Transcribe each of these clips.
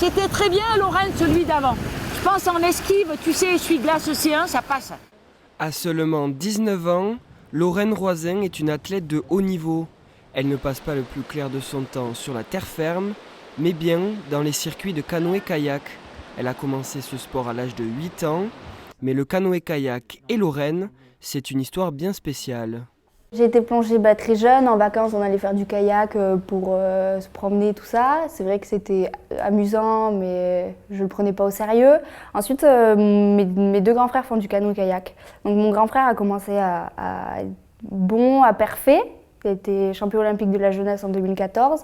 C'était très bien Lorraine, celui d'avant. Je pense en esquive, tu sais, essuie-glace C1, ça passe. À seulement 19 ans, Lorraine Roisin est une athlète de haut niveau. Elle ne passe pas le plus clair de son temps sur la terre ferme, mais bien dans les circuits de canoë-kayak. Elle a commencé ce sport à l'âge de 8 ans, mais le canoë-kayak et Lorraine, c'est une histoire bien spéciale. J'ai été plongée très jeune, en vacances on allait faire du kayak pour se promener, tout ça. C'est vrai que c'était amusant, mais je ne le prenais pas au sérieux. Ensuite, mes deux grands frères font du canoë-kayak. Donc mon grand frère a commencé à être bon, à parfait. Il a été champion olympique de la jeunesse en 2014.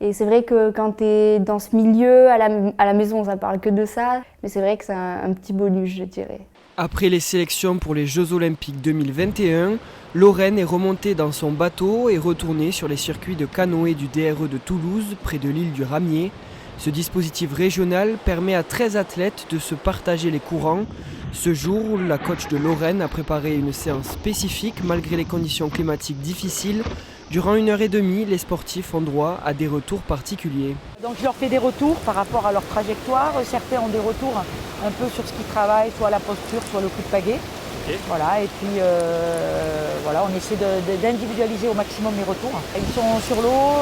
Et c'est vrai que quand tu es dans ce milieu, à la maison, ça ne parle que de ça. Mais c'est vrai que c'est un petit bonus, je dirais. Après les sélections pour les Jeux Olympiques 2021, Lorraine est remontée dans son bateau et retournée sur les circuits de canoë du DRE de Toulouse, près de l'île du Ramier. Ce dispositif régional permet à 13 athlètes de se partager les courants. Ce jour, la coach de Lorraine a préparé une séance spécifique malgré les conditions climatiques difficiles. Durant 1h30, les sportifs ont droit à des retours particuliers. Donc je leur fais des retours par rapport à leur trajectoire. Certains ont des retours un peu sur ce qu'ils travaillent, soit la posture, soit le coup de pagaie. Okay. Voilà, et puis voilà, on essaie d'individualiser au maximum les retours. Ils sont sur l'eau,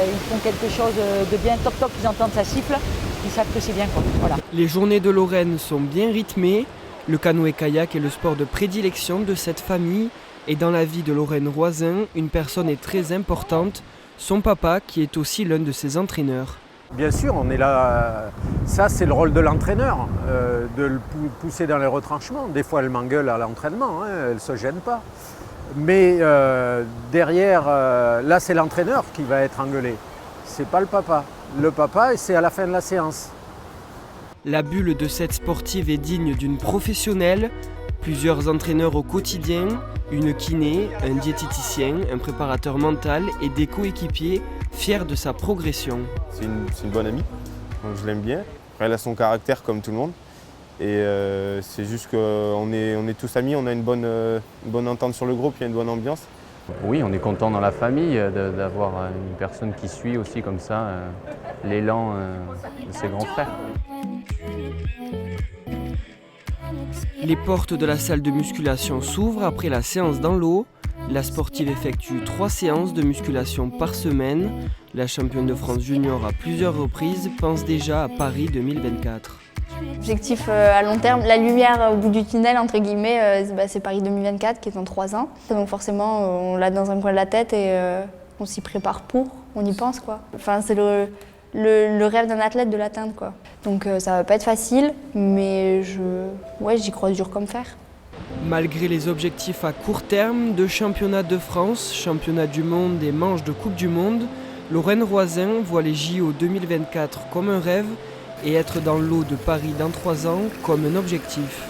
ils font quelque chose de bien top, ils entendent ça siffle, ils savent que c'est bien quoi. Voilà. Les journées de Lorraine sont bien rythmées. Le canoë-kayak est le sport de prédilection de cette famille. Et dans la vie de Lorraine Roisin, une personne est très importante, son papa qui est aussi l'un de ses entraîneurs. Bien sûr, on est là, ça c'est le rôle de l'entraîneur, de le pousser dans les retranchements. Des fois elle m'engueule à l'entraînement, elle ne se gêne pas. Mais derrière, là c'est l'entraîneur qui va être engueulé, c'est pas le papa. Le papa, c'est à la fin de la séance. La bulle de cette sportive est digne d'une professionnelle. Plusieurs entraîneurs au quotidien, une kiné, un diététicien, un préparateur mental et des coéquipiers fiers de sa progression. C'est une bonne amie, donc je l'aime bien. Elle a son caractère comme tout le monde. Et c'est juste qu'on est tous amis, on a une bonne entente sur le groupe, il y a une bonne ambiance. Oui, on est content dans la famille d'avoir une personne qui suit aussi comme ça l'élan de ses grands frères. Les portes de la salle de musculation s'ouvrent après la séance dans l'eau. La sportive effectue 3 séances de musculation par semaine. La championne de France junior à plusieurs reprises pense déjà à Paris 2024. Objectif à long terme, la lumière au bout du tunnel, entre guillemets, c'est Paris 2024 qui est dans 3 ans. Donc forcément, on l'a dans un coin de la tête et on s'y prépare on y pense quoi. Enfin, c'est le rêve d'un athlète de l'atteindre quoi. Donc ça va pas être facile, mais j'y crois dur comme fer. Malgré les objectifs à court terme de championnat de France, championnat du monde et manches de Coupe du Monde, Lorraine Roisin voit les JO 2024 comme un rêve et être dans l'eau de Paris dans 3 ans comme un objectif.